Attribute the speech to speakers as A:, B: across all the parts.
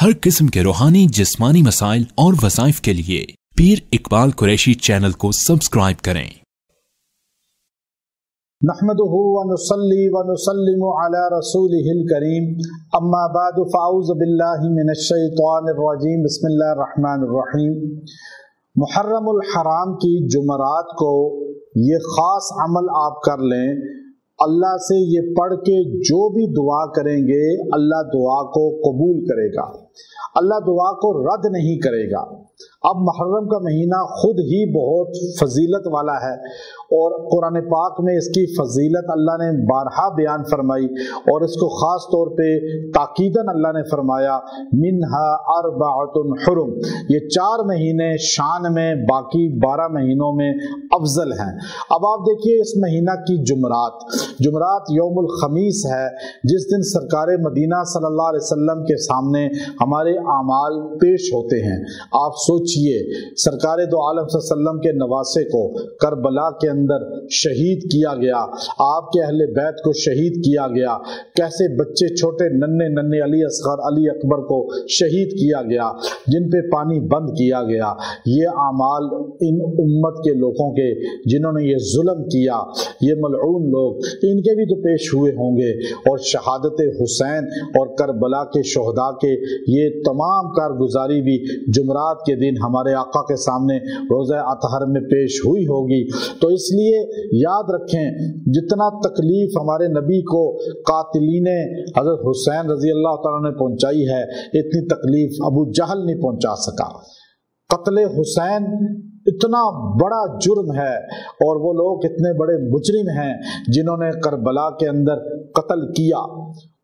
A: हर किस्म के रूहानी जिस्मानी मसाइल और वज़ाइफ के लिए पीर इकबाल कुरैशी चैनल को सब्सक्राइब करें।
B: नहमदुहु व नुसल्ली व नुसल्लिमु अला रसूलिहिल करीम, अम्मा बादु फ़अऊज़ु बिल्लाहि मिनश शैतानिर रजीम, बिस्मिल्लाहिर रहमानिर रहीम। मुहर्रमुल हराम की जुमरात को ये ख़ास अमल आप कर लें। अल्लाह से ये पढ़ के जो भी दुआ करेंगे अल्लाह दुआ को कबूल करेगा, अल्लाह दुआ को रद्द नहीं करेगा। अब मुहर्रम का महीना खुद ही बहुत फजीलत वाला है और कुरान पाक में इसकी फजीलत अल्लाह ने बारहा बयान फरमाई और इसको ख़ास तौर पे ताकीदन अल्लाह ने फरमाया, मिन्हा अर्बअतुन हुरुम, ये 4 महीने शान में बाकी 12 महीनों में अफजल हैं। अब आप देखिए इस महीना की जुमरात यौमुल खमीस है, जिस दिन सरकार मदीना सल्लल्लाहु अलैहि वसल्लम के सामने हमारे आमाल पेश होते हैं। आप सोचिए सरकार दो आलम सल्लल्लाहु अलैहि वसल्लम के नवासे को करबला के अंदर शहीद किया गया, आपके अहले बैत को शहीद किया गया, कैसे बच्चे छोटे नन्हे नन्हे अली असगर अली अकबर को शहीद किया गया, जिन पे पानी बंद किया गया। ये आमाल इन उम्मत के लोगों के जिन्होंने ये जुल्म किया, ये मलऊन लोग, इनके भी तो पेश हुए होंगे। और शहादत हुसैन और करबला के शोहदा के ये तमाम कारगुजारी भी जुमरात के दिन हमारे आका के सामने रोज़ा अतहर में पेश हुई होगी। तो इसलिए याद रखें, जितना तकलीफ हमारे नबी को कातिलीने हज़रत हुसैन रज़ी अल्लाह तआला ने पहुंचाई है, इतनी तकलीफ अबू जहल नहीं पहुंचा सका। कत्ले हुसैन इतना बड़ा जुर्म है और वो लोग इतने बड़े मुजरिम हैं जिन्होंने करबला के अंदर कत्ल किया,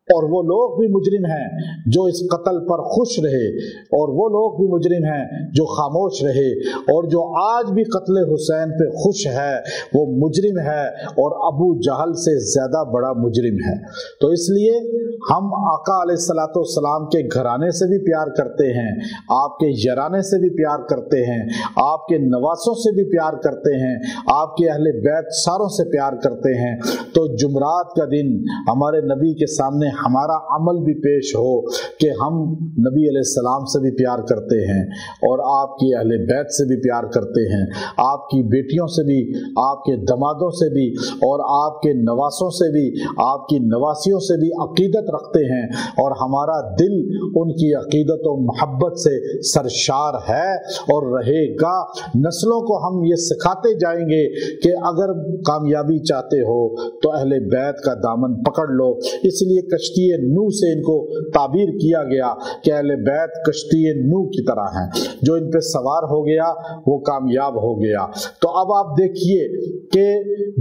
B: और वो लोग भी मुजरिम हैं जो इस कत्ल पर खुश रहे, और वो लोग भी मुजरिम हैं जो खामोश रहे, और जो आज भी कत्ले हुसैन पे खुश है वो मुजरिम है और अबू जहल से ज्यादा बड़ा मुजरिम है। तो इसलिए हम आका अलैहिस्सलातु वस्सलाम के घराने से भी प्यार करते हैं, आपके यराने से भी प्यार करते हैं, आपके नवासों से भी प्यार करते हैं, आपके अहले बैत सारों से प्यार करते हैं। तो जुमरात का दिन हमारे नबी के सामने हमारा अमल भी पेश हो कि हम नबी अलैहिस्सलाम से भी प्यार करते हैं और आपकी अहले बैत से भी प्यार करते हैं, आपकी बेटियों से भी, आपके दमादों से भी, और आपके नवासों से भी, आपकी नवासियों से भी अकीदत रखते हैं, और हमारा दिल उनकी अकीदत और मोहब्बत से सरशार है और रहेगा। नस्लों को हम ये सिखाते जाएंगे कि अगर कामयाबी चाहते हो तो अहले बैत का दामन पकड़ लो। इसलिए कश्ती नूह से इनको ताबीर किया गया कि अहले बैत कश्ती नूह की तरह हैं, जो इन पे सवार हो गया वो कामयाब हो गया। तो अब आप देखिए कि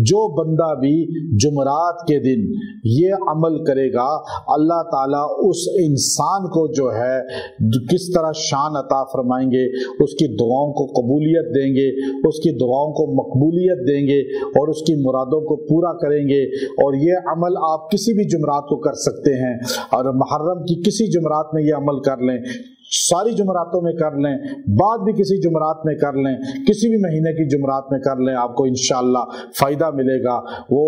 B: जो बंदा भी जुमरात के दिन ये अमल करेगा, अल्लाह ताला उस इंसान को जो है किस तरह शान अता फरमाएंगे, उसकी दुआओं को कबूलियत देंगे, उसकी दुआओं को मकबूलियत देंगे और उसकी मुरादों को पूरा करेंगे। और ये अमल आप किसी भी जुमरात को कर सकते हैं, और मुहर्रम की किसी जुमरात में ये अमल कर लें, सारी जुमरातों में कर लें, बाद भी किसी जुमरात में कर लें, किसी भी महीने की जुमरात में कर लें, आपको इंशाअल्लाह फ़ायदा मिलेगा। वो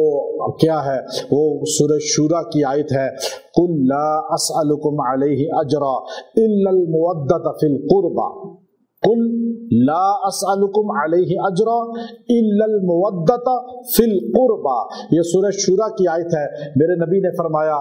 B: क्या है, वो सूरह शूरा की आयत है, कुल ला अस्अलुकुम अलैहि अजरा इल्लल मुवद्दत फिल कुर्बा, कुल ला अस्अलुकुम अलैहि अजरा इल्लल मुवद्दत फिल कुर्बा। ये सूरह शूरा की आयत है। मेरे नबी ने फरमाया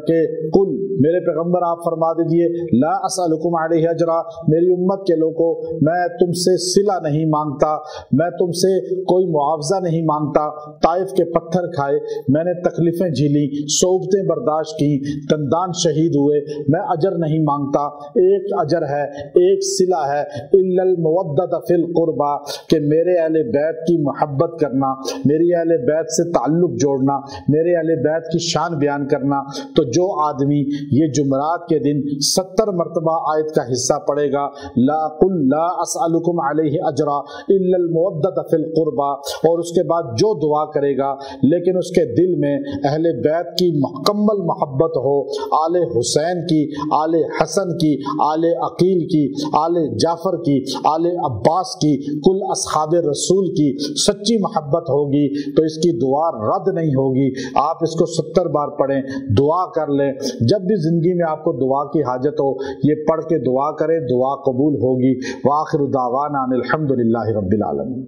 B: कि कुल, मेरे पैगंबर आप फरमा दीजिए, ला अस्अलुकुम अलैहि अजरा, मेरी उम्मत के लोगों, मैं तुमसे सिला नहीं मांगता, मैं तुमसे कोई मुआवजा नहीं मांगता। ताइफ के पत्थर खाए, मैंने तकलीफें झेली, सोबतें बर्दाश्त की, तंदान शहीद हुए, मैं अजर नहीं मांगता। एक अजर है, एक सिला है, इल्लल मुवद्दत फिल कुर्बा, कि मेरे अहले बैत की मोहब्बत करना, मेरी अहले बैत से ताल्लुक जोड़ना, मेरे अहले बैत की शान बयान करना। तो जो आदमी ये जुमरात के दिन 70 मरतबा आयत का हिस्सा पढ़ेगा, ला कुल ला अस्अलुकुम अलैहि अजरा इल्लल मुवद्दत फिल कुर्बा, और उसके बाद जो दुआ करेगा लेकिन उसके दिल में अहले बैत की मुकम्मल मोहब्बत हो, आले हुसैन की, आले हसन की, आले अकील की, आले जाफर کی، آل عباس کی، کل اصحاب رسول کی سچی محبت ہوگی تو اس کی دعا رد نہیں ہوگی۔ آپ اس کو 70 بار پڑھیں، دعا کر لیں۔ جب بھی زندگی میں آپ کو دعا کی حاجت ہو یہ پڑھ کے دعا کریں، دعا قبول ہوگی۔ وآخر دعوانا ان الحمد للہ رب العالمین۔